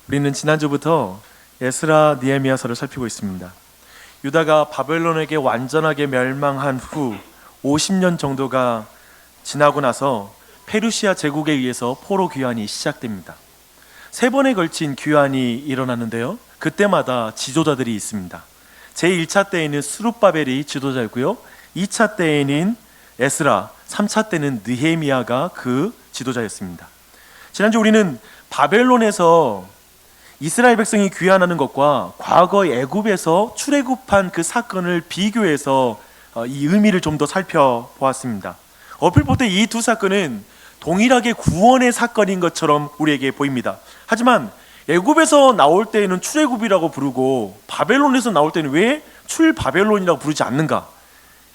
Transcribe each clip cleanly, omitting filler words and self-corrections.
우리는 지난주부터 에스라 느헤미야서를 살피고 있습니다. 유다가 바벨론에게 완전하게 멸망한 후 50년 정도가 지나고 나서 페르시아 제국에 의해서 포로 귀환이 시작됩니다. 3번에 걸친 귀환이 일어나는데요, 그때마다 지도자들이 있습니다. 제1차 때에는 스룹바벨이 지도자였고요, 2차 때에는 에스라, 3차 때는 느헤미야가 그 지도자였습니다. 지난주 우리는 바벨론에서 이스라엘 백성이 귀환하는 것과 과거 애굽에서 출애굽한 그 사건을 비교해서 이 의미를 좀 더 살펴보았습니다. 얼핏 볼 때 이 두 사건은 동일하게 구원의 사건인 것처럼 우리에게 보입니다. 하지만 애굽에서 나올 때에는 출애굽이라고 부르고 바벨론에서 나올 때는 왜 출바벨론이라고 부르지 않는가?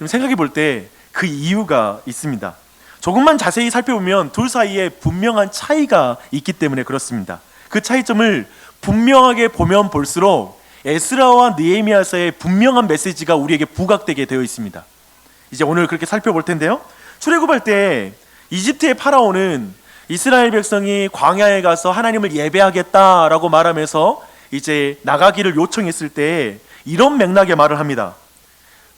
생각해 볼 때 그 이유가 있습니다. 조금만 자세히 살펴보면 둘 사이에 분명한 차이가 있기 때문에 그렇습니다. 그 차이점을 분명하게 보면 볼수록 에스라와 느헤미야서의 분명한 메시지가 우리에게 부각되게 되어 있습니다. 이제 오늘 그렇게 살펴볼 텐데요, 출애굽할 때 이집트의 파라오는 이스라엘 백성이 광야에 가서 하나님을 예배하겠다라고 말하면서 이제 나가기를 요청했을 때 이런 맥락의 말을 합니다.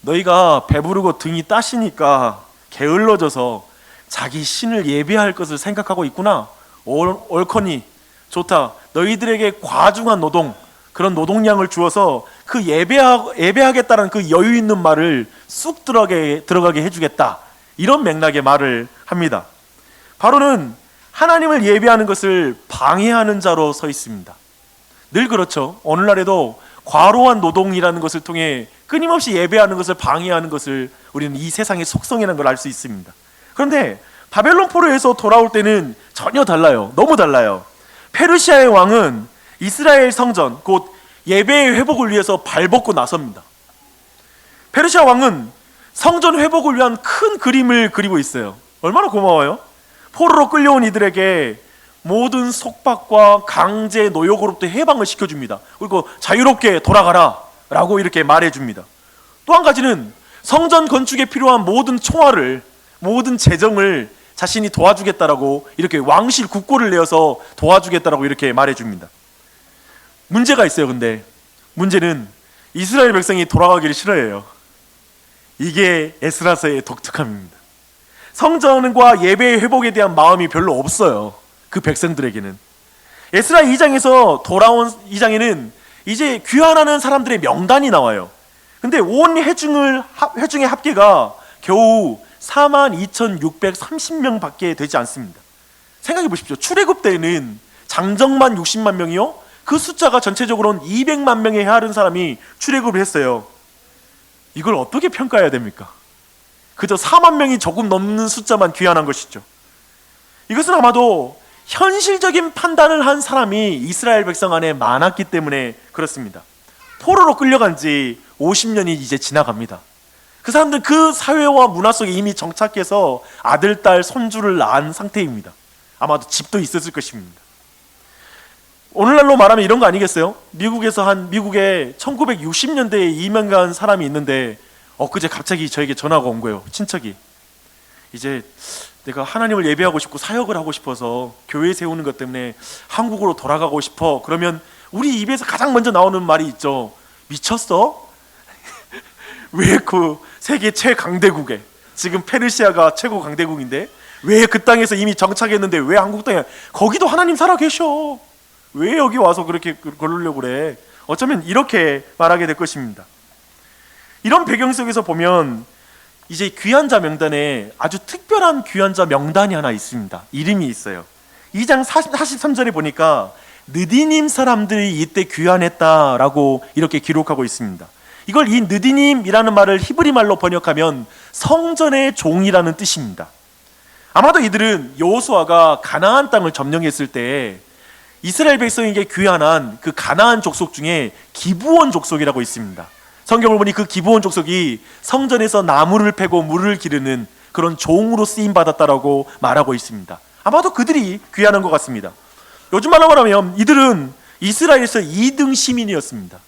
너희가 배부르고 등이 따시니까 게을러져서 자기 신을 예배할 것을 생각하고 있구나. 옳거니 좋다. 너희들에게 과중한 노동, 그런 노동량을 주어서 그 예배하겠다는 그 여유 있는 말을 쑥 들어가게 해주겠다. 이런 맥락의 말을 합니다. 바로는 하나님을 예배하는 것을 방해하는 자로 서 있습니다. 늘 그렇죠. 오늘날에도 과로한 노동이라는 것을 통해 끊임없이 예배하는 것을 방해하는 것을 우리는 이 세상의 속성이라는 걸 알 수 있습니다. 그런데 바벨론 포로에서 돌아올 때는 전혀 달라요. 너무 달라요. 페르시아의 왕은 이스라엘 성전, 곧 예배의 회복을 위해서 발벗고 나섭니다. 페르시아 왕은 성전 회복을 위한 큰 그림을 그리고 있어요. 얼마나 고마워요. 포로로 끌려온 이들에게 모든 속박과 강제 노역으로부터 해방을 시켜줍니다. 그리고 자유롭게 돌아가라 라고 이렇게 말해줍니다. 또 한 가지는 성전 건축에 필요한 모든 총알을, 모든 재정을 자신이 도와주겠다라고 이렇게 왕실 국고를 내어서 도와주겠다라고 이렇게 말해줍니다. 문제가 있어요. 근데 문제는 이스라엘 백성이 돌아가기를 싫어해요. 이게 에스라서의 독특함입니다. 성전과 예배의 회복에 대한 마음이 별로 없어요. 그 백성들에게는. 에스라 2장에서 돌아온 2장에는 이제 귀환하는 사람들의 명단이 나와요. 근데 온 회중의 합계가 겨우 42,630명 밖에 되지 않습니다. 생각해 보십시오. 출애굽 때는 장정만 60만 명이요, 그 숫자가 전체적으로는 200만 명에 해하는 사람이 출애굽을 했어요. 이걸 어떻게 평가해야 됩니까? 그저 4만 명이 조금 넘는 숫자만 귀환한 것이죠. 이것은 아마도 현실적인 판단을 한 사람이 이스라엘 백성 안에 많았기 때문에 그렇습니다. 포로로 끌려간 지 50년이 이제 지나갑니다. 그 사람들은 그 사회와 문화 속에 이미 정착해서 아들, 딸, 손주를 낳은 상태입니다. 아마도 집도 있었을 것입니다. 오늘날로 말하면 이런 거 아니겠어요? 미국에 1960년대에 이민 간 사람이 있는데 엊그제 갑자기 저에게 전화가 온 거예요. 친척이. 이제 내가 하나님을 예배하고 싶고 사역을 하고 싶어서 교회 세우는 것 때문에 한국으로 돌아가고 싶어. 그러면 우리 입에서 가장 먼저 나오는 말이 있죠. 미쳤어? 왜 그 세계 최강대국에, 지금 페르시아가 최고 강대국인데 왜 그 땅에서 이미 정착했는데 왜 한국 땅에, 거기도 하나님 살아 계셔. 왜 여기 와서 그렇게 그러려고 그래? 어쩌면 이렇게 말하게 될 것입니다. 이런 배경 속에서 보면 이제 귀환자 명단에 아주 특별한 귀환자 명단이 하나 있습니다. 이름이 있어요. 2장 43절에 보니까 느디님 사람들이 이때 귀환했다라고 이렇게 기록하고 있습니다. 이걸 이 느디님이라는 말을 히브리 말로 번역하면 성전의 종이라는 뜻입니다. 아마도 이들은 여호수아가 가나안 땅을 점령했을 때 이스라엘 백성에게 귀환한 그 가나안 족속 중에 기브온 족속이라고 있습니다. 성경을 보니 그 기브온 족속이 성전에서 나무를 패고 물을 기르는 그런 종으로 쓰임 받았다라고 말하고 있습니다. 아마도 그들이 귀환한 것 같습니다. 요즘 말로 말하면 이들은 이스라엘에서 2등 시민이었습니다.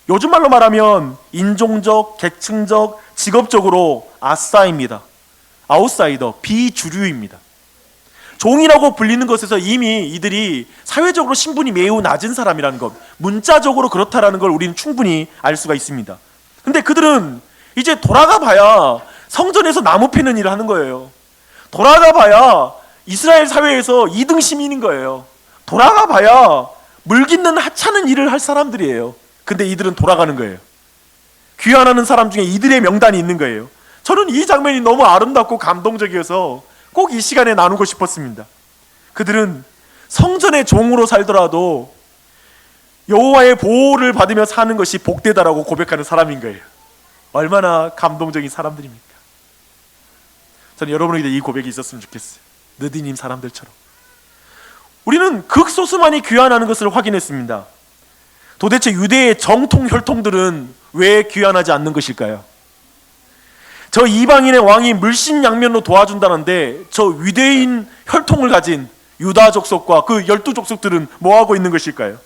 요즘 말로 말하면 인종적, 계층적, 직업적으로 아싸입니다. 아웃사이더, 비주류입니다. 종이라고 불리는 것에서 이미 이들이 사회적으로 신분이 매우 낮은 사람이라는 것, 문자적으로 그렇다라는 걸 우리는 충분히 알 수가 있습니다. 근데 그들은 이제 돌아가 봐야 성전에서 나무 패는 일을 하는 거예요. 돌아가 봐야 이스라엘 사회에서 2등 시민인 거예요. 돌아가 봐야 물 깃는 하찮은 일을 할 사람들이에요. 근데 이들은 돌아가는 거예요. 귀환하는 사람 중에 이들의 명단이 있는 거예요. 저는 이 장면이 너무 아름답고 감동적이어서 꼭 이 시간에 나누고 싶었습니다. 그들은 성전의 종으로 살더라도 여호와의 보호를 받으며 사는 것이 복되다라고 고백하는 사람인 거예요. 얼마나 감동적인 사람들입니까? 저는 여러분에게 이 고백이 있었으면 좋겠어요. 느디님 사람들처럼. 우리는 극소수만이 귀환하는 것을 확인했습니다. 도대체 유대의 정통 혈통들은 왜 귀환하지 않는 것일까요? 저 이방인의 왕이 물심양면으로 도와준다는데 저 유대인 혈통을 가진 유다 족속과 그 12족속들은 뭐하고 있는 것일까요?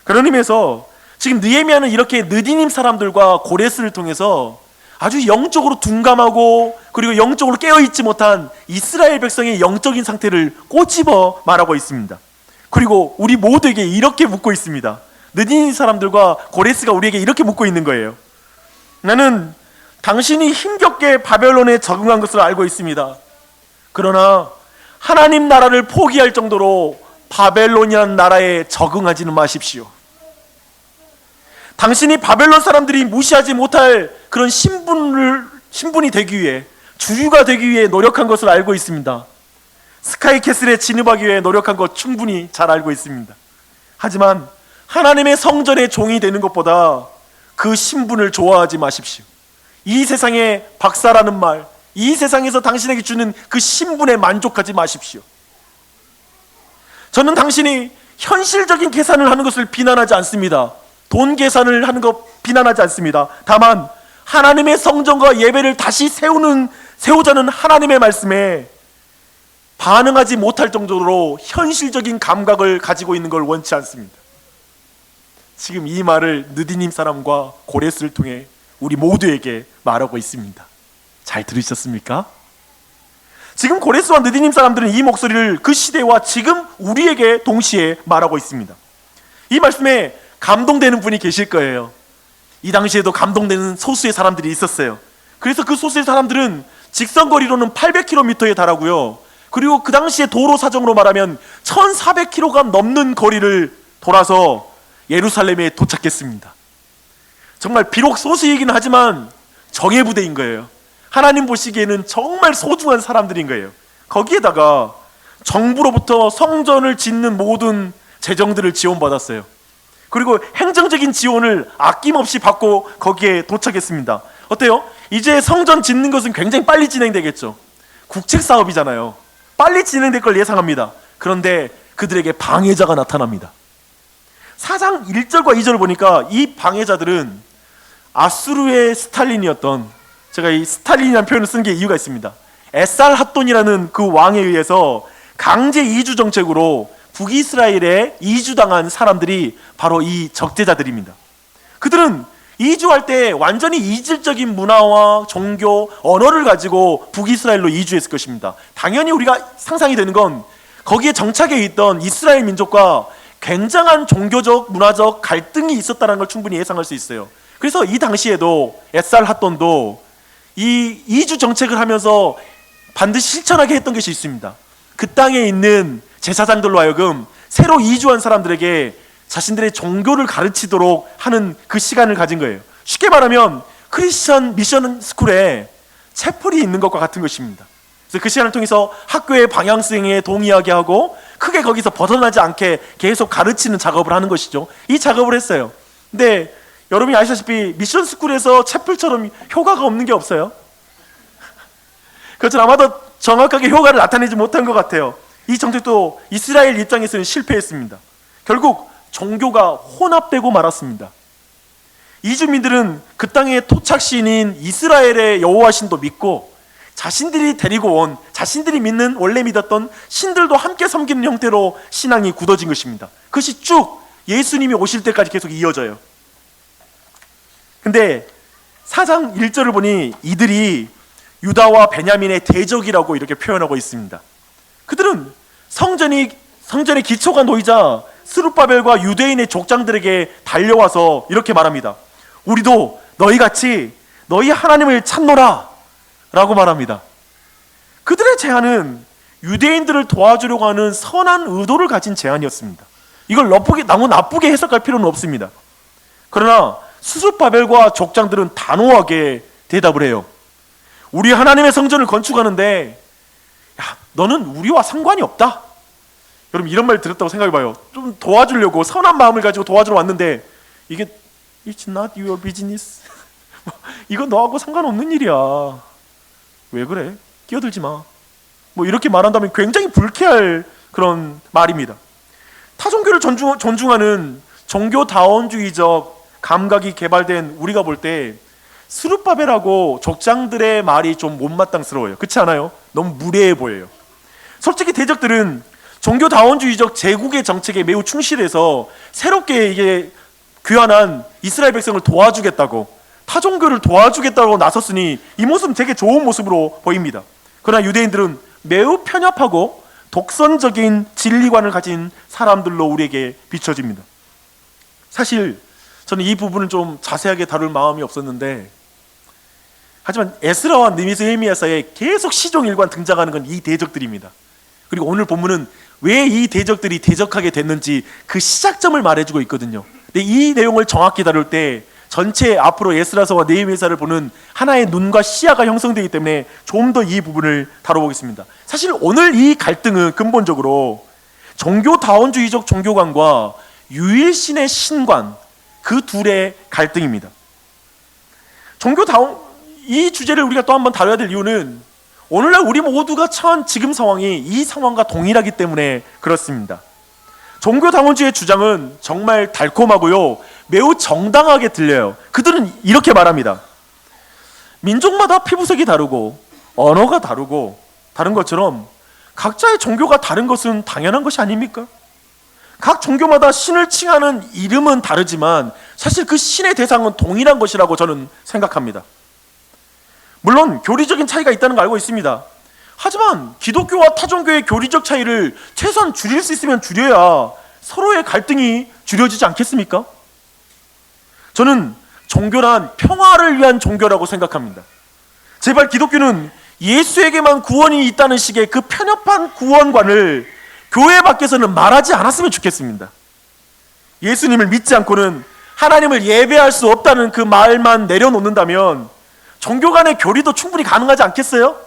그런 의미에서 지금 느헤미야는 이렇게 느디님 사람들과 고레스를 통해서 아주 영적으로 둔감하고 그리고 영적으로 깨어있지 못한 이스라엘 백성의 영적인 상태를 꼬집어 말하고 있습니다. 그리고 우리 모두에게 이렇게 묻고 있습니다. 느디님 사람들과 고레스가 우리에게 이렇게 묻고 있는 거예요. 나는 당신이 힘겹게 바벨론에 적응한 것을 알고 있습니다. 그러나 하나님 나라를 포기할 정도로 바벨론이라는 나라에 적응하지는 마십시오. 당신이 바벨론 사람들이 무시하지 못할 그런 신분이 되기 위해, 주류가 되기 위해 노력한 것을 알고 있습니다. 스카이캐슬에 진입하기 위해 노력한 것 충분히 잘 알고 있습니다. 하지만 하나님의 성전의 종이 되는 것보다 그 신분을 좋아하지 마십시오. 이 세상의 박사라는 말, 이 세상에서 당신에게 주는 그 신분에 만족하지 마십시오. 저는 당신이 현실적인 계산을 하는 것을 비난하지 않습니다. 돈 계산을 하는 것 비난하지 않습니다. 다만 하나님의 성전과 예배를 다시 세우자는 하나님의 말씀에 반응하지 못할 정도로 현실적인 감각을 가지고 있는 걸 원치 않습니다. 지금 이 말을 느디님 사람과 고레스를 통해 우리 모두에게 말하고 있습니다. 잘 들으셨습니까? 지금 고레스와 느디님 사람들은 이 목소리를 그 시대와 지금 우리에게 동시에 말하고 있습니다. 이 말씀에 감동되는 분이 계실 거예요. 이 당시에도 감동되는 소수의 사람들이 있었어요. 그래서 그 소수의 사람들은 직선거리로는 800km에 달하고요. 그리고 그 당시에 도로 사정으로 말하면 1400km가 넘는 거리를 돌아서 예루살렘에 도착했습니다. 정말 비록 소수이긴 하지만 정예부대인 거예요. 하나님 보시기에는 정말 소중한 사람들인 거예요. 거기에다가 정부로부터 성전을 짓는 모든 재정들을 지원받았어요. 그리고 행정적인 지원을 아낌없이 받고 거기에 도착했습니다. 어때요? 이제 성전 짓는 것은 굉장히 빨리 진행되겠죠. 국책 사업이잖아요. 빨리 진행될 걸 예상합니다. 그런데 그들에게 방해자가 나타납니다. 4장 1절과 2절을 보니까 이 방해자들은 아수르의 스탈린이었던, 제가 이 스탈린이라는 표현을 쓴 게 이유가 있습니다. 에살핫돈이라는 그 왕에 의해서 강제 이주 정책으로 북이스라엘에 이주당한 사람들이 바로 이 적대자들입니다. 그들은 이주할 때 완전히 이질적인 문화와 종교, 언어를 가지고 북이스라엘로 이주했을 것입니다. 당연히 우리가 상상이 되는 건 거기에 정착해 있던 이스라엘 민족과 굉장한 종교적, 문화적 갈등이 있었다는 걸 충분히 예상할 수 있어요. 그래서 이 당시에도 에살핫돈도 이 이주 정책을 하면서 반드시 실천하게 했던 것이 있습니다. 그 땅에 있는 제사장들로 하여금 새로 이주한 사람들에게 자신들의 종교를 가르치도록 하는 그 시간을 가진 거예요. 쉽게 말하면 크리스천 미션 스쿨에 채플이 있는 것과 같은 것입니다. 그래서 그 시간을 통해서 학교의 방향성에 동의하게 하고 크게 거기서 벗어나지 않게 계속 가르치는 작업을 하는 것이죠. 이 작업을 했어요. 근데 여러분이 아시다시피 미션 스쿨에서 채플처럼 효과가 없는 게 없어요. 그렇죠. 아마도 정확하게 효과를 나타내지 못한 것 같아요. 이 정책도 이스라엘 입장에서는 실패했습니다. 결국 종교가 혼합되고 말았습니다. 이주민들은 그 땅의 토착신인 이스라엘의 여호와 신도 믿고 자신들이 데리고 온, 자신들이 믿는, 원래 믿었던 신들도 함께 섬기는 형태로 신앙이 굳어진 것입니다. 그것이 쭉 예수님이 오실 때까지 계속 이어져요. 근데 4장 1절을 보니 이들이 유다와 베냐민의 대적이라고 이렇게 표현하고 있습니다. 그들은 성전의 기초가 놓이자 스룹바벨과 유대인의 족장들에게 달려와서 이렇게 말합니다. 우리도 너희같이 너희 하나님을 찾노라 라고 말합니다. 그들의 제안은 유대인들을 도와주려고 하는 선한 의도를 가진 제안이었습니다. 이걸 너무 나쁘게 해석할 필요는 없습니다. 그러나 스룹바벨과 족장들은 단호하게 대답을 해요. 우리 하나님의 성전을 건축하는데 너는 우리와 상관이 없다. 여러분, 이런 말 들었다고 생각해봐요. 좀 도와주려고 선한 마음을 가지고 도와주러 왔는데 이게 It's not your business. 이건 너하고 상관없는 일이야. 왜 그래? 끼어들지 마. 뭐 이렇게 말한다면 굉장히 불쾌할 그런 말입니다. 타종교를 존중하는 종교다원주의적 감각이 개발된 우리가 볼 때 스룹바벨하고 족장들의 말이 좀 못마땅스러워요. 그렇지 않아요? 너무 무례해 보여요. 솔직히 대적들은 종교다원주의적 제국의 정책에 매우 충실해서 새롭게 이게 귀환한 이스라엘 백성을 도와주겠다고, 타종교를 도와주겠다고 나섰으니 이 모습은 되게 좋은 모습으로 보입니다. 그러나 유대인들은 매우 편협하고 독선적인 진리관을 가진 사람들로 우리에게 비춰집니다. 사실 저는 이 부분을 좀 자세하게 다룰 마음이 없었는데, 하지만 에스라와 느헤미야 사이에 계속 시종일관 등장하는 건 이 대적들입니다. 그리고 오늘 본문은 왜 이 대적들이 대적하게 됐는지 그 시작점을 말해주고 있거든요. 근데 이 내용을 정확히 다룰 때 전체 앞으로 에스라서와 느헤미야서를 보는 하나의 눈과 시야가 형성되기 때문에 좀 더 이 부분을 다뤄보겠습니다. 사실 오늘 이 갈등은 근본적으로 종교다원주의적 종교관과 유일신의 신관, 그 둘의 갈등입니다. 이 주제를 우리가 또 한번 다뤄야 될 이유는 오늘날 우리 모두가 처한 지금 상황이 이 상황과 동일하기 때문에 그렇습니다. 종교다원주의의 주장은 정말 달콤하고요, 매우 정당하게 들려요. 그들은 이렇게 말합니다. 민족마다 피부색이 다르고 언어가 다르고 다른 것처럼 각자의 종교가 다른 것은 당연한 것이 아닙니까? 각 종교마다 신을 칭하는 이름은 다르지만 사실 그 신의 대상은 동일한 것이라고 저는 생각합니다. 물론 교리적인 차이가 있다는 걸 알고 있습니다. 하지만 기독교와 타종교의 교리적 차이를 최소한 줄일 수 있으면 줄여야 서로의 갈등이 줄여지지 않겠습니까? 저는 종교란 평화를 위한 종교라고 생각합니다. 제발 기독교는 예수에게만 구원이 있다는 식의 그 편협한 구원관을 교회 밖에서는 말하지 않았으면 좋겠습니다. 예수님을 믿지 않고는 하나님을 예배할 수 없다는 그 말만 내려놓는다면 종교 간의 교리도 충분히 가능하지 않겠어요?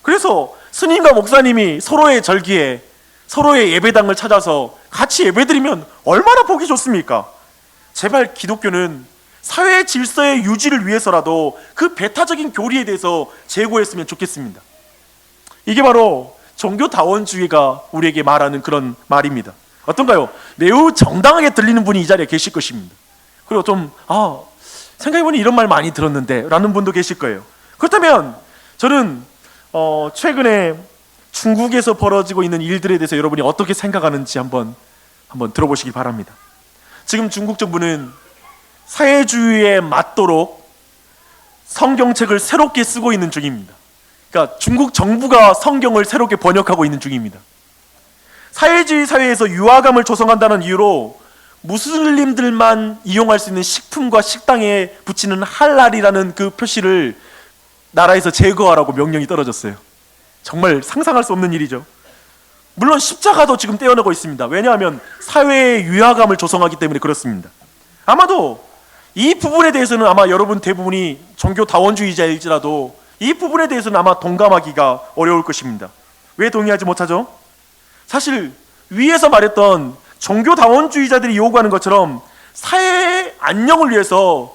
그래서 스님과 목사님이 서로의 절기에 서로의 예배당을 찾아서 같이 예배드리면 얼마나 보기 좋습니까? 제발 기독교는 사회 질서의 유지를 위해서라도 그 배타적인 교리에 대해서 제고했으면 좋겠습니다. 이게 바로 종교다원주의가 우리에게 말하는 그런 말입니다. 어떤가요? 매우 정당하게 들리는 분이 이 자리에 계실 것입니다. 그리고 좀 생각해보니 이런 말 많이 들었는데 라는 분도 계실 거예요. 그렇다면 저는 최근에 중국에서 벌어지고 있는 일들에 대해서 여러분이 어떻게 생각하는지 한번 들어보시기 바랍니다. 지금 중국 정부는 사회주의에 맞도록 성경책을 새롭게 쓰고 있는 중입니다. 그러니까 중국 정부가 성경을 새롭게 번역하고 있는 중입니다. 사회주의 사회에서 유화감을 조성한다는 이유로 무슬림들만 이용할 수 있는 식품과 식당에 붙이는 할랄이라는 그 표시를 나라에서 제거하라고 명령이 떨어졌어요. 정말 상상할 수 없는 일이죠. 물론 십자가도 지금 떼어내고 있습니다. 왜냐하면 사회의 유화감을 조성하기 때문에 그렇습니다. 아마도 이 부분에 대해서는 아마 여러분 대부분이 종교다원주의자일지라도 이 부분에 대해서는 아마 동감하기가 어려울 것입니다. 왜 동의하지 못하죠? 사실 위에서 말했던 종교다원주의자들이 요구하는 것처럼 사회의 안녕을 위해서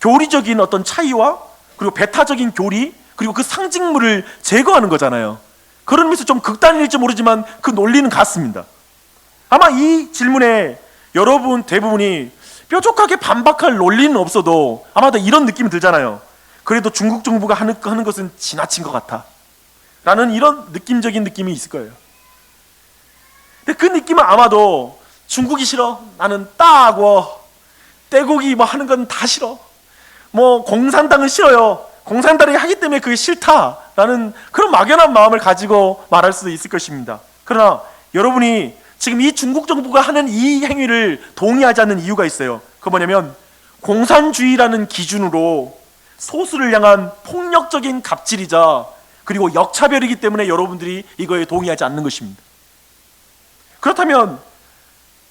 교리적인 어떤 차이와 그리고 배타적인 교리 그리고 그 상징물을 제거하는 거잖아요. 그런 의미에서 좀 극단일지 모르지만 그 논리는 같습니다. 아마 이 질문에 여러분 대부분이 뾰족하게 반박할 논리는 없어도 아마도 이런 느낌이 들잖아요. 그래도 중국 정부가 하는 것은 지나친 것 같아 라는 이런 느낌적인 느낌이 있을 거예요. 근데 그 느낌은 아마도 중국이 싫어, 나는 따고 떼고기 뭐 하는 건 다 싫어, 뭐 공산당은 싫어요, 공산당이 하기 때문에 그게 싫다라는 그런 막연한 마음을 가지고 말할 수도 있을 것입니다. 그러나 여러분이 지금 이 중국 정부가 하는 이 행위를 동의하지 않는 이유가 있어요. 그거 뭐냐면 공산주의라는 기준으로 소수를 향한 폭력적인 갑질이자 그리고 역차별이기 때문에 여러분들이 이거에 동의하지 않는 것입니다. 그렇다면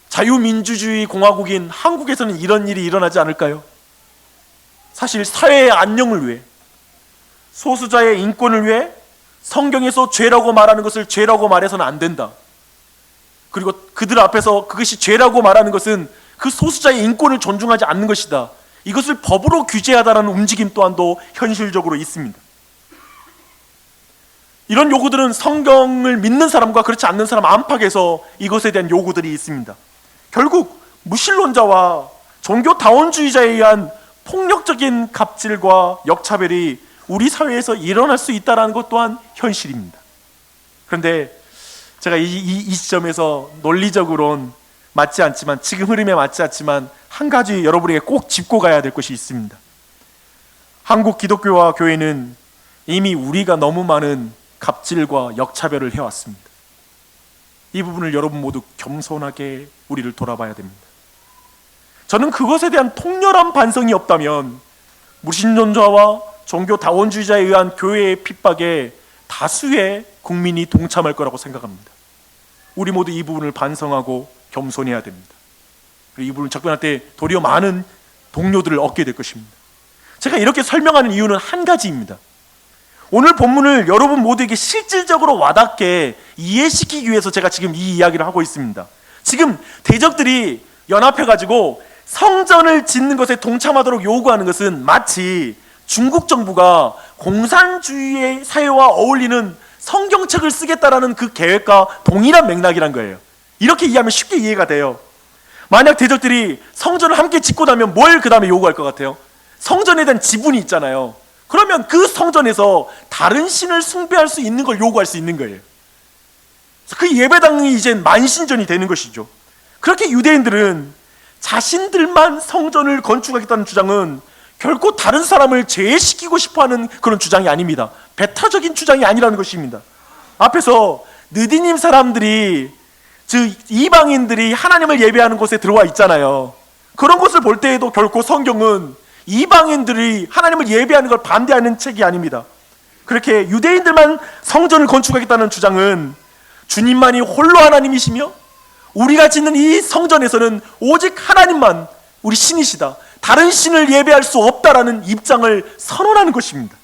자유민주주의 공화국인 한국에서는 이런 일이 일어나지 않을까요? 사실 사회의 안녕을 위해, 소수자의 인권을 위해 성경에서 죄라고 말하는 것을 죄라고 말해서는 안 된다. 그리고 그들 앞에서 그것이 죄라고 말하는 것은 그 소수자의 인권을 존중하지 않는 것이다. 이것을 법으로 규제하다라는 움직임 또한도 현실적으로 있습니다. 이런 요구들은 성경을 믿는 사람과 그렇지 않는 사람 안팎에서 이것에 대한 요구들이 있습니다. 결국 무신론자와 종교다원주의자에 의한 폭력적인 갑질과 역차별이 우리 사회에서 일어날 수 있다는 것 또한 현실입니다. 그런데 제가 이 시점에서 논리적으로는 맞지 않지만, 지금 흐름에 맞지 않지만 한 가지 여러분에게 꼭 짚고 가야 될 것이 있습니다. 한국 기독교와 교회는 이미 우리가 너무 많은 갑질과 역차별을 해왔습니다. 이 부분을 여러분 모두 겸손하게 우리를 돌아봐야 됩니다. 저는 그것에 대한 통렬한 반성이 없다면 무신론자와 종교다원주의자에 의한 교회의 핍박에 다수의 국민이 동참할 거라고 생각합니다. 우리 모두 이 부분을 반성하고 겸손해야 됩니다. 그리고 이 부분을 접근할 때 도리어 많은 동료들을 얻게 될 것입니다. 제가 이렇게 설명하는 이유는 한 가지입니다. 오늘 본문을 여러분 모두에게 실질적으로 와닿게 이해시키기 위해서 제가 지금 이 이야기를 하고 있습니다. 지금 대적들이 연합해가지고 성전을 짓는 것에 동참하도록 요구하는 것은 마치 중국 정부가 공산주의의 사회와 어울리는 성경책을 쓰겠다라는 그 계획과 동일한 맥락이란 거예요. 이렇게 이해하면 쉽게 이해가 돼요. 만약 대적들이 성전을 함께 짓고 나면 뭘 그 다음에 요구할 것 같아요? 성전에 대한 지분이 있잖아요. 그러면 그 성전에서 다른 신을 숭배할 수 있는 걸 요구할 수 있는 거예요. 그 예배당이 이제 만신전이 되는 것이죠. 그렇게 유대인들은 자신들만 성전을 건축하겠다는 주장은 결코 다른 사람을 제외시키고 싶어하는 그런 주장이 아닙니다. 배타적인 주장이 아니라는 것입니다. 앞에서 느디님 사람들이, 즉 이방인들이 하나님을 예배하는 곳에 들어와 있잖아요. 그런 것을 볼 때에도 결코 성경은 이방인들이 하나님을 예배하는 걸 반대하는 책이 아닙니다. 그렇게 유대인들만 성전을 건축하겠다는 주장은 주님만이 홀로 하나님이시며 우리가 짓는 이 성전에서는 오직 하나님만 우리 신이시다, 다른 신을 예배할 수 없다라는 입장을 선언하는 것입니다.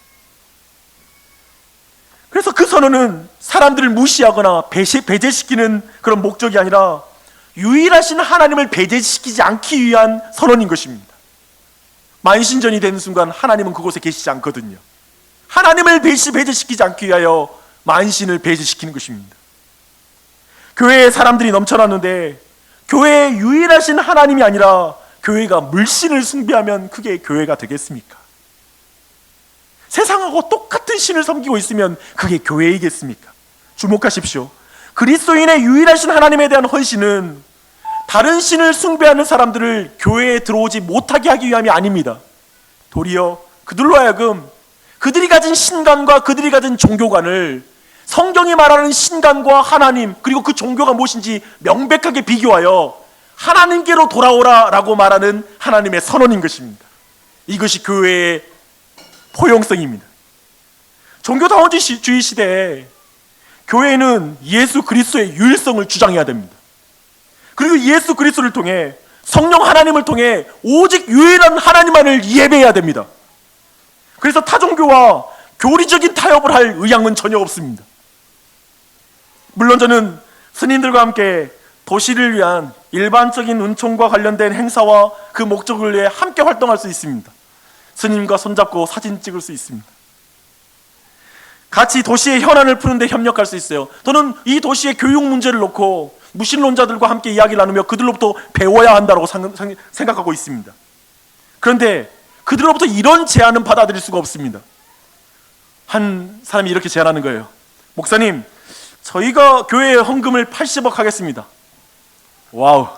그래서 그 선언은 사람들을 무시하거나 배제시키는 그런 목적이 아니라 유일하신 하나님을 배제시키지 않기 위한 선언인 것입니다. 만신전이 되는 순간 하나님은 그곳에 계시지 않거든요. 하나님을 배제시키지 않기 위하여 만신을 배제시키는 것입니다. 교회에 사람들이 넘쳐났는데 교회의 유일하신 하나님이 아니라 교회가 물신을 숭배하면 그게 교회가 되겠습니까? 세상하고 똑같은 신을 섬기고 있으면 그게 교회이겠습니까? 주목하십시오. 그리스도인의 유일하신 하나님에 대한 헌신은 다른 신을 숭배하는 사람들을 교회에 들어오지 못하게 하기 위함이 아닙니다. 도리어 그들로 하여금 그들이 가진 신관과 그들이 가진 종교관을 성경이 말하는 신관과 하나님, 그리고 그 종교가 무엇인지 명백하게 비교하여 하나님께로 돌아오라라고 말하는 하나님의 선언인 것입니다. 이것이 교회의 포용성입니다. 종교다원주의 시대에 교회는 예수 그리스도의 유일성을 주장해야 됩니다. 그리고 예수 그리스도를 통해, 성령 하나님을 통해 오직 유일한 하나님만을 예배해야 됩니다. 그래서 타종교와 교리적인 타협을 할 의향은 전혀 없습니다. 물론 저는 스님들과 함께 도시를 위한 일반적인 은총과 관련된 행사와 그 목적을 위해 함께 활동할 수 있습니다. 스님과 손잡고 사진 찍을 수 있습니다. 같이 도시의 현안을 푸는데 협력할 수 있어요. 또는 이 도시의 교육 문제를 놓고 무신론자들과 함께 이야기를 나누며 그들로부터 배워야 한다고 생각하고 있습니다. 그런데 그들로부터 이런 제안은 받아들일 수가 없습니다. 한 사람이 이렇게 제안하는 거예요. 목사님, 저희가 교회에 헌금을 80억 하겠습니다. 와우,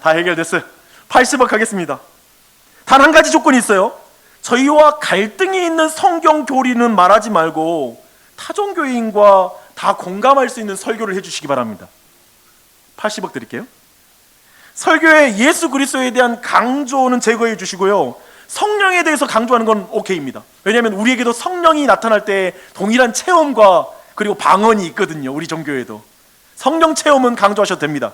다 해결됐어요. 80억 하겠습니다. 단 한 가지 조건이 있어요. 저희와 갈등이 있는 성경 교리는 말하지 말고 타종교인과 다 공감할 수 있는 설교를 해주시기 바랍니다. 80억 드릴게요. 설교에 예수 그리스도에 대한 강조는 제거해 주시고요, 성령에 대해서 강조하는 건 오케이입니다. 왜냐하면 우리에게도 성령이 나타날 때 동일한 체험과 그리고 방언이 있거든요. 우리 종교에도 성령 체험은 강조하셔도 됩니다.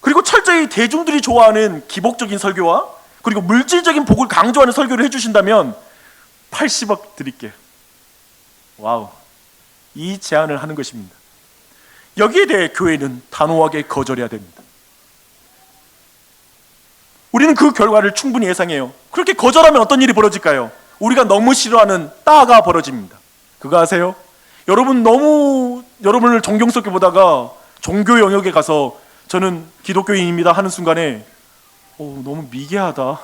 그리고 철저히 대중들이 좋아하는 기복적인 설교와 그리고 물질적인 복을 강조하는 설교를 해주신다면 80억 드릴게요. 와우, 이 제안을 하는 것입니다. 여기에 대해 교회는 단호하게 거절해야 됩니다. 우리는 그 결과를 충분히 예상해요. 그렇게 거절하면 어떤 일이 벌어질까요? 우리가 너무 싫어하는 따가 벌어집니다. 그거 아세요? 여러분을 존경스럽게 보다가 종교 영역에 가서 저는 기독교인입니다 하는 순간에 너무 미개하다,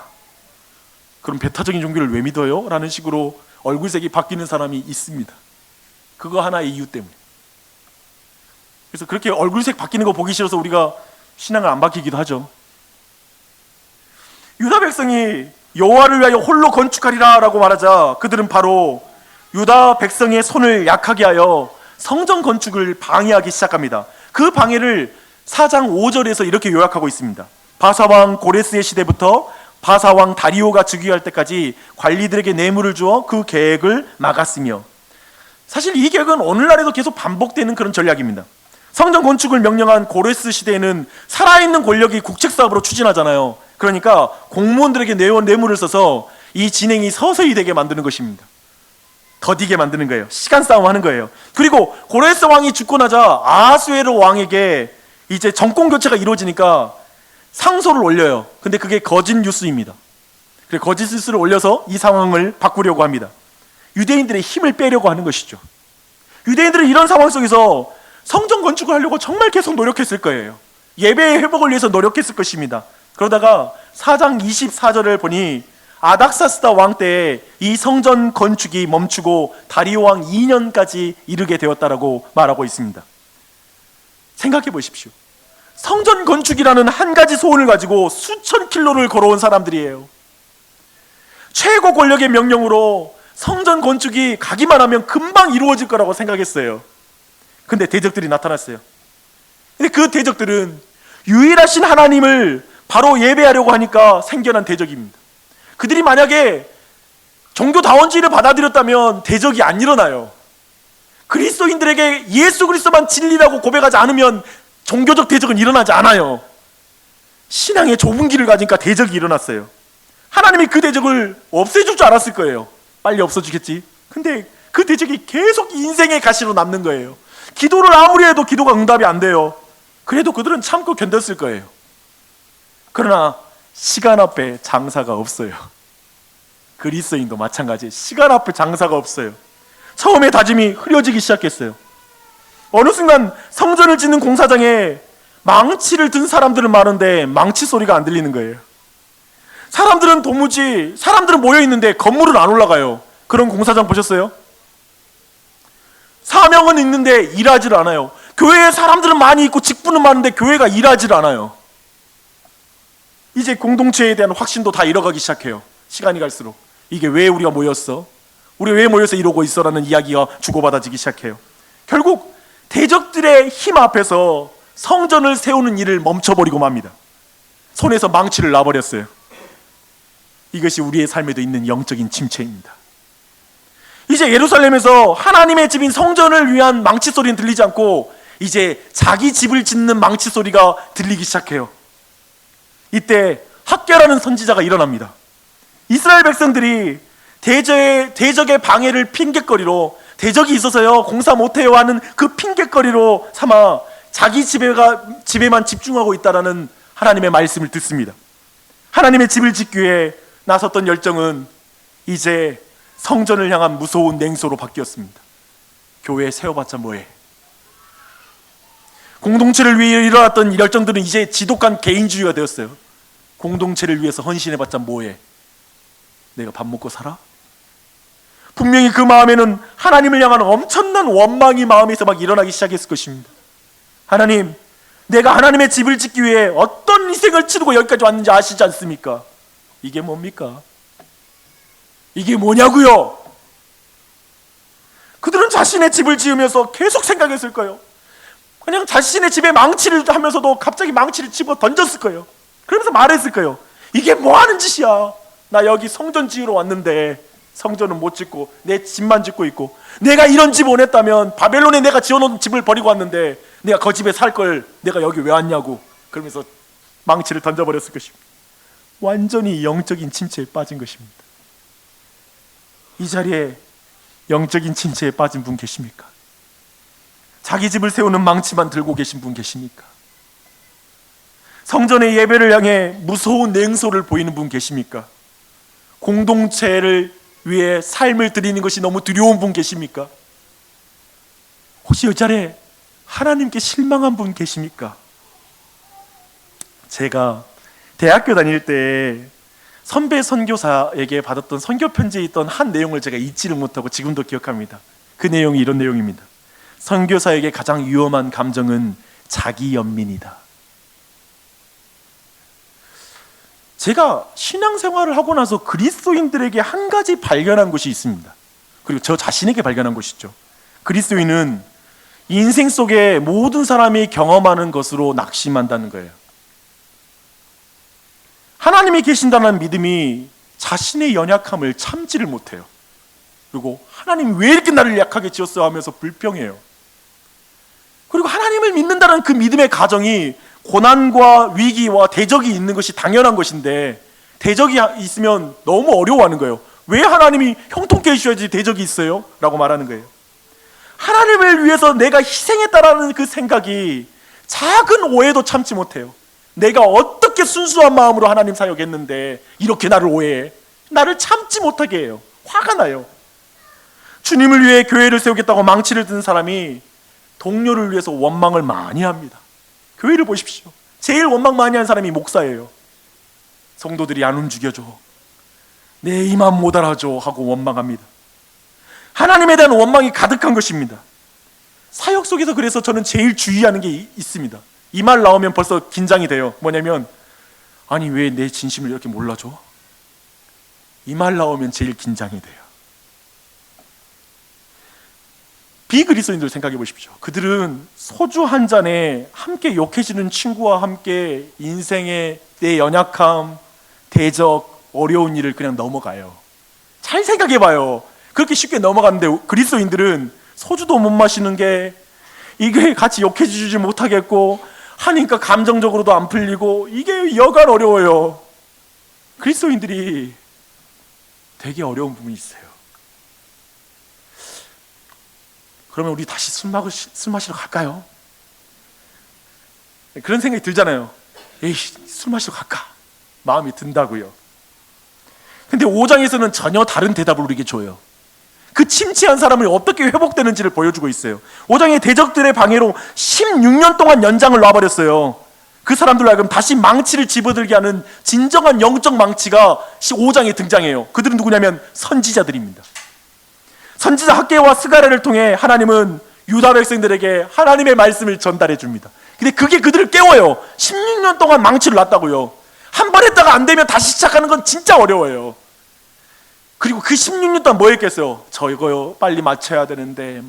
그럼 배타적인 종교를 왜 믿어요? 라는 식으로 얼굴색이 바뀌는 사람이 있습니다. 그거 하나의 이유 때문에. 그래서 그렇게 얼굴색 바뀌는 거 보기 싫어서 우리가 신앙을 안 바뀌기도 하죠. 유다 백성이 여호와를 위하여 홀로 건축하리라 라고 말하자 그들은 바로 유다 백성의 손을 약하게 하여 성전 건축을 방해하기 시작합니다. 그 방해를 4장 5절에서 이렇게 요약하고 있습니다. 바사왕 고레스의 시대부터 바사왕 다리오가 즉위할 때까지 관리들에게 뇌물을 주어 그 계획을 막았으며, 사실 이 계획은 오늘날에도 계속 반복되는 그런 전략입니다. 성전 건축을 명령한 고레스 시대에는 살아있는 권력이 국책사업으로 추진하잖아요. 그러니까 공무원들에게 뇌물을 써서 이 진행이 서서히 되게 만드는 것입니다. 더디게 만드는 거예요. 시간 싸움하는 거예요. 그리고 고레스 왕이 죽고 나자 아하수에로 왕에게 이제 정권 교체가 이루어지니까 상소를 올려요. 근데 그게 거짓 뉴스입니다. 그래서 거짓 뉴스를 올려서 이 상황을 바꾸려고 합니다. 유대인들의 힘을 빼려고 하는 것이죠. 유대인들은 이런 상황 속에서 성전 건축을 하려고 정말 계속 노력했을 거예요. 예배의 회복을 위해서 노력했을 것입니다. 그러다가 4장 24절을 보니 아닥사스다 왕 때에 이 성전 건축이 멈추고 다리오 왕 2년까지 이르게 되었다라고 말하고 있습니다. 생각해 보십시오. 성전 건축이라는 한 가지 소원을 가지고 수천 킬로를 걸어온 사람들이에요. 최고 권력의 명령으로 성전 건축이 가기만 하면 금방 이루어질 거라고 생각했어요. 근데 대적들이 나타났어요. 근데 그 대적들은 유일하신 하나님을 바로 예배하려고 하니까 생겨난 대적입니다. 그들이 만약에 종교다원주의를 받아들였다면 대적이 안 일어나요. 그리스도인들에게 예수 그리스도만 진리라고 고백하지 않으면 종교적 대적은 일어나지 않아요. 신앙의 좁은 길을 가니까 대적이 일어났어요. 하나님이 그 대적을 없애줄 줄 알았을 거예요. 빨리 없어지겠지. 근데 그 대적이 계속 인생의 가시로 남는 거예요. 기도를 아무리 해도 기도가 응답이 안 돼요. 그래도 그들은 참고 견뎠을 거예요. 그러나 시간 앞에 장사가 없어요. 그리스도인도 마찬가지. 시간 앞에 장사가 없어요. 처음에 다짐이 흐려지기 시작했어요. 어느 순간 성전을 짓는 공사장에 망치를 든 사람들은 많은데 망치 소리가 안 들리는 거예요. 사람들은 모여 있는데 건물은 안 올라가요. 그런 공사장 보셨어요? 사명은 있는데 일하질 않아요. 교회에 사람들은 많이 있고 직분은 많은데 교회가 일하질 않아요. 이제 공동체에 대한 확신도 다 잃어가기 시작해요. 시간이 갈수록. 이게 왜 우리가 모였어? 우리 왜 모여서 이러고 있어? 라는 이야기가 주고받아지기 시작해요. 결국 대적들의 힘 앞에서 성전을 세우는 일을 멈춰버리고 맙니다. 손에서 망치를 놔버렸어요. 이것이 우리의 삶에도 있는 영적인 침체입니다. 이제 예루살렘에서 하나님의 집인 성전을 위한 망치 소리는 들리지 않고 이제 자기 집을 짓는 망치 소리가 들리기 시작해요. 이때 학개라는 선지자가 일어납니다. 이스라엘 백성들이 대적의 방해를 핑곗거리로, 대적이 있어서요 공사 못해요 하는 그 핑곗거리로 삼아 자기 집에만 집중하고 있다라는 하나님의 말씀을 듣습니다. 하나님의 집을 짓기 위해 나섰던 열정은 이제 성전을 향한 무서운 냉소로 바뀌었습니다. 교회 세워봤자 뭐해? 공동체를 위해 일어났던 열정들은 이제 지독한 개인주의가 되었어요. 공동체를 위해서 헌신해봤자 뭐해? 내가 밥 먹고 살아? 분명히 그 마음에는 하나님을 향한 엄청난 원망이 마음에서 막 일어나기 시작했을 것입니다. 하나님, 내가 하나님의 집을 짓기 위해 어떤 희생을 치르고 여기까지 왔는지 아시지 않습니까? 이게 뭡니까? 이게 뭐냐고요? 그들은 자신의 집을 지으면서 계속 생각했을 거예요. 그냥 자신의 집에 망치를 하면서도 갑자기 망치를 집어 던졌을 거예요. 그러면서 말했을 거예요. 이게 뭐 하는 짓이야? 나 여기 성전 지으러 왔는데 성전은 못 짓고 내 집만 짓고 있고, 내가 이런 집 원했다면 바벨론에 내가 지어놓은 집을 버리고 왔는데 내가 그 집에 살 걸 내가 여기 왜 왔냐고, 그러면서 망치를 던져버렸을 것입니다. 완전히 영적인 침체에 빠진 것입니다. 이 자리에 영적인 침체에 빠진 분 계십니까? 자기 집을 세우는 망치만 들고 계신 분 계십니까? 성전의 예배를 향해 무서운 냉소를 보이는 분 계십니까? 공동체를 위해 삶을 드리는 것이 너무 두려운 분 계십니까? 혹시 이 자리에 하나님께 실망한 분 계십니까? 제가 대학교 다닐 때 선배 선교사에게 받았던 선교 편지에 있던 한 내용을 제가 잊지를 못하고 지금도 기억합니다. 그 내용이 이런 내용입니다. 선교사에게 가장 위험한 감정은 자기 연민이다. 제가 신앙생활을 하고 나서 그리스도인들에게 한 가지 발견한 것이 있습니다. 그리고 저 자신에게 발견한 것이죠. 그리스도인은 인생 속에 모든 사람이 경험하는 것으로 낙심한다는 거예요. 하나님이 계신다는 믿음이 자신의 연약함을 참지를 못해요. 그리고 하나님 왜 이렇게 나를 약하게 지었어 하면서 불평해요. 그리고 하나님을 믿는다는 그 믿음의 가정이 고난과 위기와 대적이 있는 것이 당연한 것인데, 대적이 있으면 너무 어려워하는 거예요. 왜 하나님이 형통케 해주셔야지 대적이 있어요? 라고 말하는 거예요. 하나님을 위해서 내가 희생했다라는 그 생각이 작은 오해도 참지 못해요. 내가 어떻게 순수한 마음으로 하나님 사역했는데 이렇게 나를 오해해? 나를 참지 못하게 해요. 화가 나요. 주님을 위해 교회를 세우겠다고 망치를 든 사람이 동료를 위해서 원망을 많이 합니다. 교회를 보십시오. 제일 원망 많이 한 사람이 목사예요. 성도들이 안 움직여줘, 내 이만 못 알아줘 하고 원망합니다. 하나님에 대한 원망이 가득한 것입니다. 사역 속에서 그래서 저는 제일 주의하는 게 있습니다. 이 말 나오면 벌써 긴장이 돼요. 뭐냐면, 아니 왜 내 진심을 이렇게 몰라줘? 이 말 나오면 제일 긴장이 돼요. 비그리스도인들 생각해 보십시오. 그들은 소주 한 잔에 함께 욕해주는 친구와 함께 인생의 내 연약함, 대적, 어려운 일을 그냥 넘어가요. 잘 생각해 봐요. 그렇게 쉽게 넘어가는데 그리스도인들은 소주도 못 마시는 게 이게 같이 욕해주지 못하겠고 하니까 감정적으로도 안 풀리고 이게 여간 어려워요. 그리스도인들이 되게 어려운 부분이 있어요. 그러면 우리 다시 술 마시러 갈까요? 그런 생각이 들잖아요. 에이, 술 마시러 갈까? 마음이 든다고요. 근데 5장에서는 전혀 다른 대답을 우리에게 줘요. 그 침체한 사람이 어떻게 회복되는지를 보여주고 있어요. 5장의 대적들의 방해로 16년 동안 연장을 놔버렸어요. 그 사람들로 하여금 다시 망치를 집어들게 하는 진정한 영적 망치가 5장에 등장해요. 그들은 누구냐면 선지자들입니다. 선지자 학개와 스가랴를 통해 하나님은 유다 백성들에게 하나님의 말씀을 전달해 줍니다. 근데 그게 그들을 깨워요. 16년 동안 망치를 놨다고요. 한 번 했다가 안 되면 다시 시작하는 건 진짜 어려워요. 그리고 그 16년 동안 뭐 했겠어요? 저 이거요 빨리 맞춰야 되는데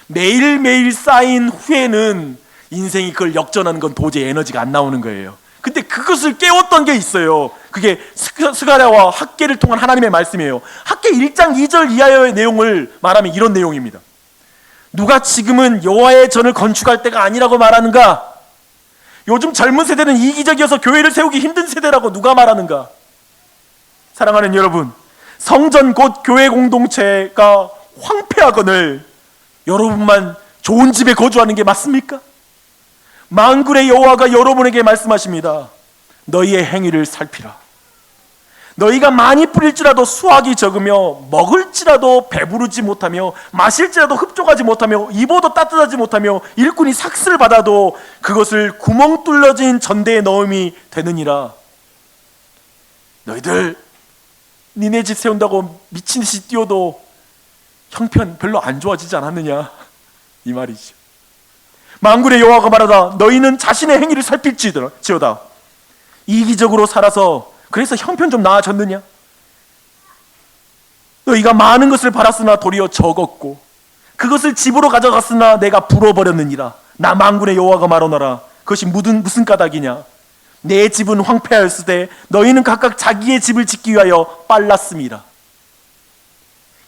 매일매일 쌓인 후에는 인생이 그걸 역전하는 건 도저히 에너지가 안 나오는 거예요. 근데 그것을 깨웠던 게 있어요. 그게 스가랴와 학개를 통한 하나님의 말씀이에요. 학개 1장 2절 이하의 내용을 말하면 이런 내용입니다. 누가 지금은 여호와의 전을 건축할 때가 아니라고 말하는가? 요즘 젊은 세대는 이기적이어서 교회를 세우기 힘든 세대라고 누가 말하는가? 사랑하는 여러분, 성전 곧 교회 공동체가 황폐하거늘 여러분만 좋은 집에 거주하는 게 맞습니까? 만군의 여호와가 여러분에게 말씀하십니다. 너희의 행위를 살피라. 너희가 많이 뿌릴지라도 수확이 적으며 먹을지라도 배부르지 못하며 마실지라도 흡족하지 못하며 입어도 따뜻하지 못하며 일꾼이 삭슬을 받아도 그것을 구멍 뚫려진 전대에 넣음이 되느니라. 너희들 니네 집 세운다고 미친 듯이 뛰어도 형편 별로 안 좋아지지 않았느냐, 이 말이죠. 만군의 여호와가 말하다 너희는 자신의 행위를 살필지어다. 이기적으로 살아서 그래서 형편 좀 나아졌느냐? 너희가 많은 것을 팔았으나 도리어 적었고 그것을 집으로 가져갔으나 내가 불어버렸느니라. 나 만군의 여호와가 말하노라. 그것이 무슨 까닭이냐? 내 집은 황폐하였으되 너희는 각각 자기의 집을 짓기 위하여 빨랐음이라.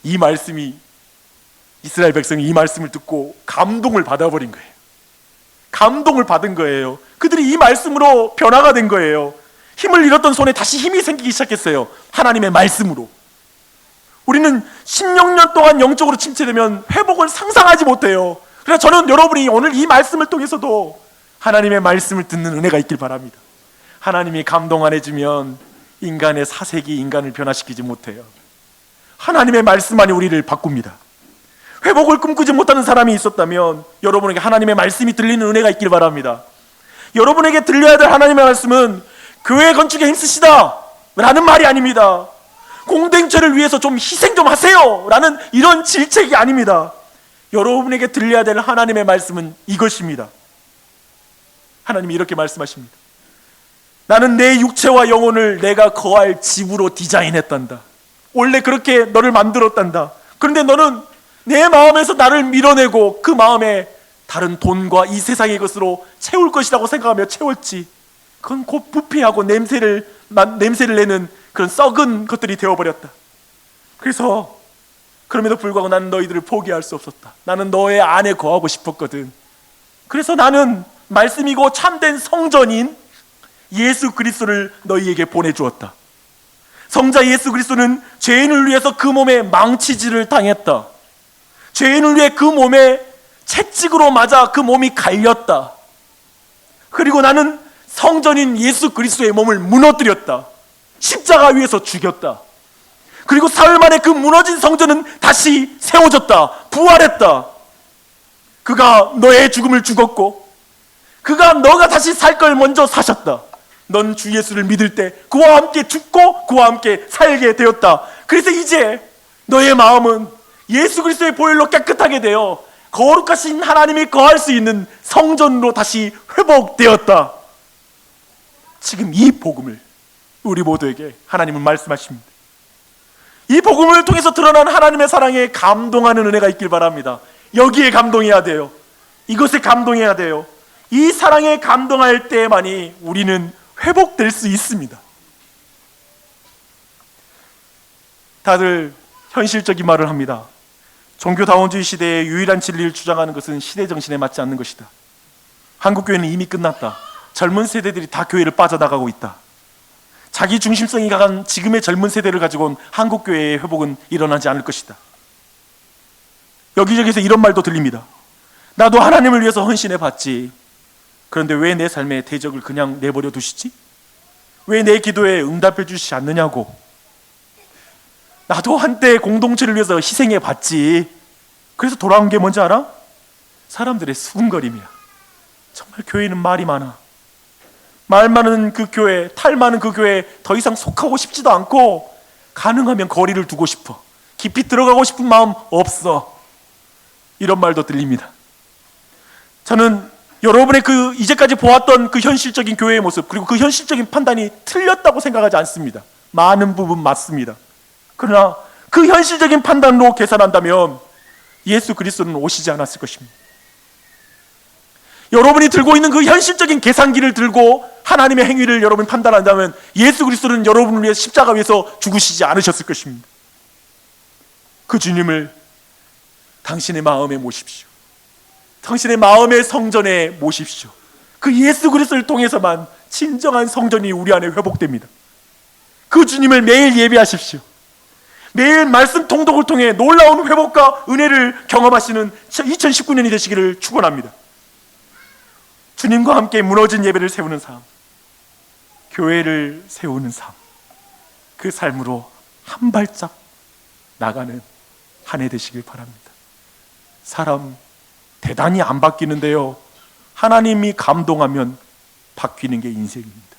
이 말씀이, 이스라엘 백성이 이 말씀을 듣고 감동을 받아버린 거예요. 감동을 받은 거예요. 그들이 이 말씀으로 변화가 된 거예요. 힘을 잃었던 손에 다시 힘이 생기기 시작했어요. 하나님의 말씀으로. 우리는 16년 동안 영적으로 침체되면 회복을 상상하지 못해요. 그래서 저는 여러분이 오늘 이 말씀을 통해서도 하나님의 말씀을 듣는 은혜가 있길 바랍니다. 하나님이 감동 안 해주면 인간의 사색이 인간을 변화시키지 못해요. 하나님의 말씀만이 우리를 바꿉니다. 회복을 꿈꾸지 못하는 사람이 있었다면 여러분에게 하나님의 말씀이 들리는 은혜가 있길 바랍니다. 여러분에게 들려야 될 하나님의 말씀은 교회 건축에 힘쓰시다 라는 말이 아닙니다. 공동체를 위해서 좀 희생 좀 하세요 라는 이런 질책이 아닙니다. 여러분에게 들려야 될 하나님의 말씀은 이것입니다. 하나님이 이렇게 말씀하십니다. 나는 내 육체와 영혼을 내가 거할 집으로 디자인했단다. 원래 그렇게 너를 만들었단다. 그런데 너는 내 마음에서 나를 밀어내고 그 마음에 다른 돈과 이 세상의 것으로 채울 것이라고 생각하며 채웠지. 그건 곧 부패하고 냄새를 내는 그런 썩은 것들이 되어버렸다. 그래서 그럼에도 불구하고 나는 너희들을 포기할 수 없었다. 나는 너의 안에 거하고 싶었거든. 그래서 나는 말씀이고 참된 성전인 예수 그리스도를 너희에게 보내주었다. 성자 예수 그리스도는 죄인을 위해서 그 몸에 망치질을 당했다. 죄인을 위해 그 몸에 채찍으로 맞아 그 몸이 갈렸다. 그리고 나는 성전인 예수 그리스도의 몸을 무너뜨렸다. 십자가 위에서 죽였다. 그리고 사흘 만에 그 무너진 성전은 다시 세워졌다. 부활했다. 그가 너의 죽음을 죽었고 그가 너가 다시 살 걸 먼저 사셨다. 넌 주 예수를 믿을 때 그와 함께 죽고 그와 함께 살게 되었다. 그래서 이제 너의 마음은 예수 그리스도의 보혈로 깨끗하게 되어 거룩하신 하나님이 거할 수 있는 성전으로 다시 회복되었다. 지금 이 복음을 우리 모두에게 하나님은 말씀하십니다. 이 복음을 통해서 드러난 하나님의 사랑에 감동하는 은혜가 있길 바랍니다. 여기에 감동해야 돼요. 이것에 감동해야 돼요. 이 사랑에 감동할 때만이 우리는 회복될 수 있습니다. 다들 현실적인 말을 합니다. 종교다원주의 시대의 유일한 진리를 주장하는 것은 시대 정신에 맞지 않는 것이다. 한국 교회는 이미 끝났다. 젊은 세대들이 다 교회를 빠져나가고 있다. 자기 중심성이 강한 지금의 젊은 세대를 가지고는 한국 교회의 회복은 일어나지 않을 것이다. 여기저기서 이런 말도 들립니다. 나도 하나님을 위해서 헌신해 봤지. 그런데 왜 내 삶의 대적을 그냥 내버려 두시지? 왜 내 기도에 응답해 주시지 않느냐고. 나도 한때 공동체를 위해서 희생해 봤지. 그래서 돌아온 게 뭔지 알아? 사람들의 수군거림이야. 정말 교회는 말이 많아. 말 많은 그 교회, 탈 많은 그 교회에 더 이상 속하고 싶지도 않고 가능하면 거리를 두고 싶어. 깊이 들어가고 싶은 마음 없어. 이런 말도 들립니다. 저는 여러분의 그 이제까지 보았던 그 현실적인 교회의 모습, 그리고 그 현실적인 판단이 틀렸다고 생각하지 않습니다. 많은 부분 맞습니다. 그러나 그 현실적인 판단으로 계산한다면 예수 그리스도는 오시지 않았을 것입니다. 여러분이 들고 있는 그 현실적인 계산기를 들고 하나님의 행위를 여러분이 판단한다면 예수 그리스도는 여러분을 위해 십자가 위에서 죽으시지 않으셨을 것입니다. 그 주님을 당신의 마음에 모십시오. 당신의 마음의 성전에 모십시오. 그 예수 그리스도를 통해서만 진정한 성전이 우리 안에 회복됩니다. 그 주님을 매일 예배하십시오. 매일 말씀 통독을 통해 놀라운 회복과 은혜를 경험하시는 2019년이 되시기를 축원합니다. 주님과 함께 무너진 예배를 세우는 삶, 교회를 세우는 삶, 그 삶으로 한 발짝 나가는 한 해 되시길 바랍니다. 사람 대단히 안 바뀌는데요, 하나님이 감동하면 바뀌는 게 인생입니다.